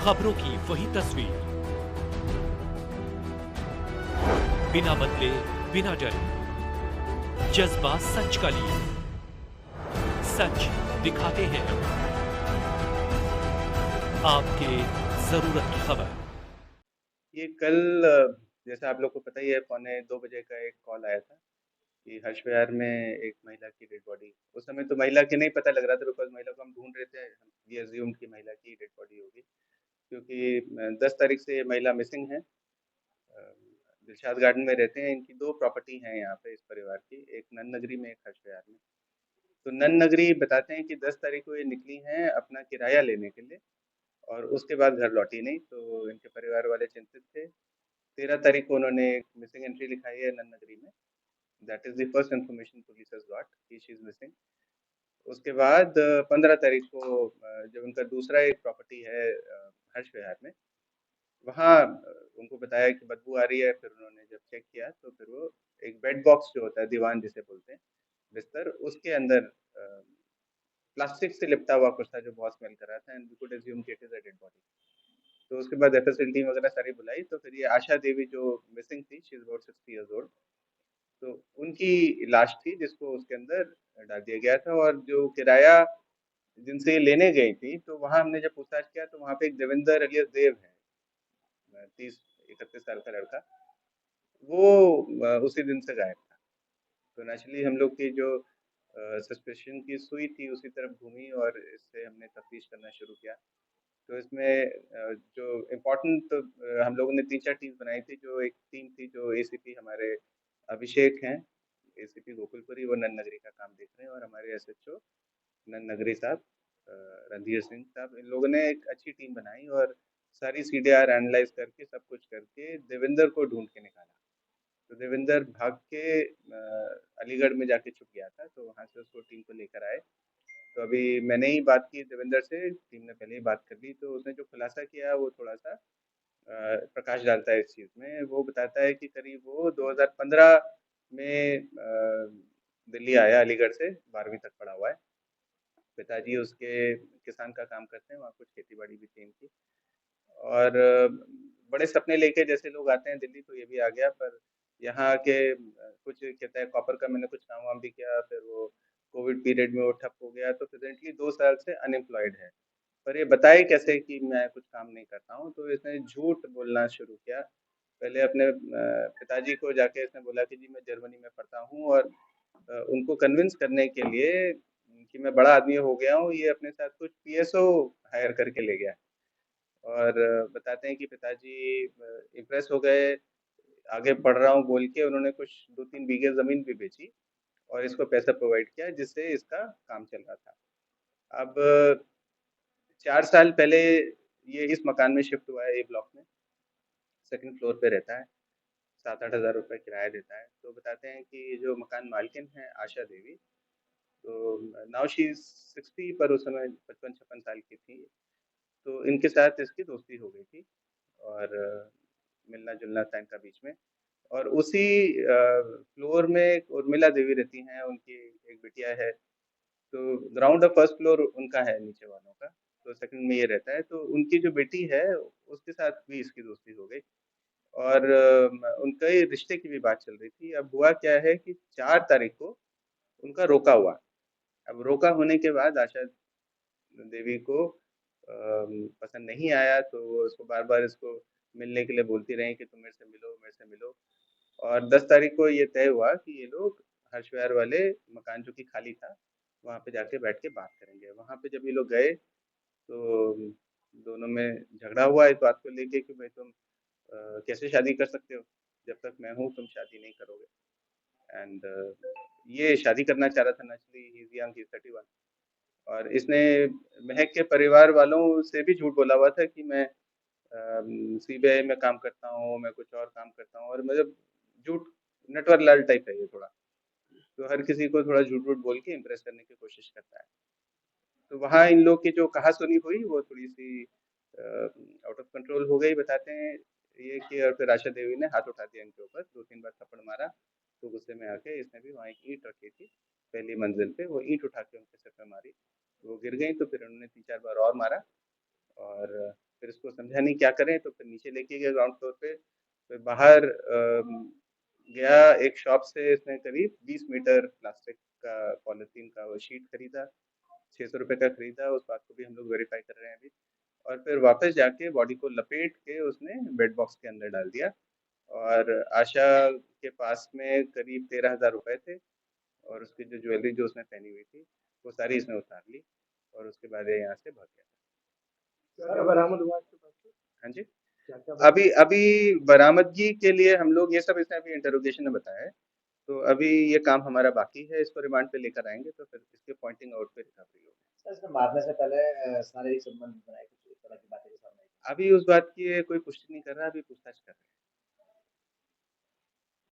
खबरों की वही तस्वीर, बिना बदले, बिना डरे, जज्बा सच का लिए, सच दिखाते हैं आपके जरूरत की खबर। ये कल जैसा आप लोग को पता ही है, पौने 2 बजे का एक कॉल आया था कि हर्ष विहार में एक महिला की डेड बॉडी। उस समय तो महिला की नहीं पता लग रहा था, बिकॉज़ महिला को हम ढूँढ रहे थे। वी अज़्यूम्ड कि महिला की डेड बॉडी होगी, क्योंकि 10 तारीख से ये महिला मिसिंग है। दिलशाद गार्डन में रहते हैं। इनकी 2 प्रॉपर्टी हैं यहाँ पे, इस परिवार की, एक नन नगरी में, एक हर्ष विहार में। तो नन नगरी बताते हैं कि 10 तारीख को ये निकली हैं अपना किराया लेने के लिए, और उसके बाद घर लौटी नहीं। तो इनके परिवार वाले चिंतित थे। 13 तारीख को उन्होंने एक मिसिंग एंट्री लिखाई है नन नगरी में। That is the first information police has got कि शी इज मिसिंग। उसके बाद 15 तारीख को जब उनका दूसरा एक प्रॉपर्टी है हर्ष विहार में, वहाँ उनको बताया कि बदबू आ रही है। फिर उन्होंने जब चेक किया तो फिर वो एक बेड बॉक्स जो होता है, दीवान जिसे बोलते हैं, बिस्तर, उसके अंदर प्लास्टिक से लिपटा हुआ कुछ था जो बहुत स्मेल कर रहा था, एंड वी कुड अज्यूम कि it is a dead body. तो उसके बाद एफएसएल टीम वगैरह सारी बुलाई, तो फिर ये आशा देवी जो मिसिंग थी, she is about 60 years old, तो उनकी लाश थी जिसको उसके अंदर डाल दिया गया था। और जो किराया जिनसे ये लेने गई थी, तो वहाँ हमने जब पूछताछ किया तो वहाँ पे एक देवेंद्र अलियास देव है, 30-31 साल का लड़का। वो उसी दिन से गायब था। तो नेचुरली हम लोग की जो सस्पेशन की सुई थी उसी तरफ घूमी, और इससे हमने तफ्तीश करना शुरू किया। तो इसमें जो इम्पोर्टेंट, हम लोगों ने 3-4 टीम्स बनाई थी। जो एक टीम थी जो एसीपी हमारे अभिषेक हैं, एसीपी गोकुलपुरी, वो नन नगरी का काम देख रहे हैं, और हमारे एसएचओ नन नगरी साहब, रणधीर सिंह साहब, इन लोगों ने एक अच्छी टीम बनाई और सारी सीडीआर एनालाइज करके, सब कुछ करके देवेंद्र को ढूंढ के निकाला। तो देवेंद्र भाग के अलीगढ़ में जाके छुप गया था, तो वहाँ से उसको टीम को लेकर आए। तो अभी मैंने ही बात की देवेंद्र से, टीम ने पहले ही बात कर ली। तो उसने जो खुलासा किया वो थोड़ा सा प्रकाश डालता है इस चीज़ में। वो बताता है कि करीब वो 2015 में दिल्ली आया, अलीगढ़ से, 12वीं तक पढ़ा हुआ है। पिताजी उसके किसान का काम करते हैं, वहाँ कुछ खेती बाड़ी भी थी इनकी। और बड़े सपने लेके जैसे लोग आते हैं दिल्ली, तो ये भी आ गया। पर यहाँ के कुछ कहता है कॉपर का मैंने कुछ काम वाम भी किया, फिर वो कोविड पीरियड में वो ठप हो गया, तो प्रेजेंटली 2 साल से अनएम्प्लॉयड है। पर ये बताए कैसे कि मैं कुछ काम नहीं करता हूँ, तो इसने झूठ बोलना शुरू किया। पहले अपने पिताजी को जाके इसने बोला कि जी मैं जर्मनी में पढ़ता हूँ, और उनको कन्विंस करने के लिए कि मैं बड़ा आदमी हो गया हूँ, ये अपने साथ कुछ पीएसओ हायर करके ले गया। और बताते हैं कि पिताजी इम्प्रेस हो गए, आगे पढ़ रहा हूँ बोल के उन्होंने कुछ 2-3 बीघे ज़मीन भी बेची और इसको पैसा प्रोवाइड किया, जिससे इसका काम चल रहा था। अब 4 साल पहले ये इस मकान में शिफ्ट हुआ है, ए ब्लॉक में, सेकंड फ्लोर पे रहता है। 7-8 हज़ार रुपए किराया देता है। तो बताते हैं कि जो मकान मालकिन है आशा देवी, तो नाउ शी इज़ 60, पर उस समय 55-56 साल की थी। तो इनके साथ इसकी दोस्ती हो गई थी, और मिलना-जुलना था इनका बीच में। और उसी फ्लोर में एक उर्मिला देवी रहती हैं, उनकी एक बिटिया है। तो ग्राउंड और फर्स्ट फ्लोर उनका है नीचे वालों का, तो सेकंड में ये रहता है। तो उनकी जो बेटी है उसके साथ भी इसकी दोस्ती हो गई, और उनका ये रिश्ते की भी बात चल रही थी। अब हुआ क्या है कि 4 तारीख को उनका रोका हुआ। अब रोका होने के बाद आशा देवी को पसंद नहीं आया, तो वो उसको बार-बार इसको मिलने के लिए बोलती रही कि तुम मेरे से मिलो, मेरे से मिलो। और 10 तारीख को ये तय हुआ कि ये लोग हर्ष विहार वाले मकान जो कि खाली था, वहाँ पे जाके बैठ के बात करेंगे। वहाँ पे जब ये लोग गए, तो दोनों में झगड़ा हुआ इस बात को लेके कि भाई तुम कैसे शादी कर सकते हो? जब तक मैं हूँ तुम शादी नहीं करोगे। एंड ये शादी करना चाह रहा था। Naturally he is young, he is 31। और इसने महक के परिवार वालों से भी झूठ बोला हुआ था कि मैं सीबीआई में काम करता हूँ, मैं कुछ और काम करता हूँ, और मतलब झूठ, नटवर लाल टाइप है ये थोड़ा। तो हर किसी को थोड़ा झूठ-वूठ बोल के इम्प्रेस करने की कोशिश करता है। तो वहाँ इन लोग की जो कहा-सुनी हुई वो थोड़ी-सी आउट ऑफ कंट्रोल हो गई, बताते हैं ये कि। और फिर आशा देवी ने हाथ उठा दिया इनके ऊपर, 2-3 बार थप्पड़ मारा। तो गुस्से में आके इसने भी वहाँ एक ईंट रखी थी पहली मंजिल पे, वो ईंट उठा के उनके सिर पे मारी। वो गिर गई, तो फिर उन्होंने 3-4 बार और मारा, और फिर इसको समझा नहीं क्या करें, तो फिर नीचे लेके गए ग्राउंड फ्लोर पे। फिर बाहर गया एक शॉप से, इसने करीब 20 मीटर प्लास्टिक का पॉलिथीन का वो शीट खरीदा, 600 रुपए का खरीदा। उस बात को भी हम लोग वेरीफाई कर रहे हैं अभी। और फिर वापस जाके बॉडी को लपेट के उसने बेड बॉक्स के अंदर डाल दिया। और आशा के पास में करीब 13,000 रुपए थे, और उसकी जो ज्वेलरी जो उसने पहनी हुई थी वो सारी इसने उतार ली, और उसके बाद ये यहाँ से भाग गया। क्या बरामद हुआ इसके पास से? हाँ जी। क्या क्या अभी अभी बरामदगी के लिए हम लोग ये सब इसने अभी इंटरोगेशन में बताया है, तो अभी ये काम हमारा बाकी है। इसको रिमांड पे लेकर आएंगे तो फिर इसके पॉइंटिंग आउट पे रिकवरी होगी। सर, इसने मारने से पहले शारीरिक संबंध बनाए, कुछ इस तरह की बातें भी सामने आई? अभी उस बात की कोई पुष्टि नहीं कर रहा, अभी पूछताछ कर रहे हैं।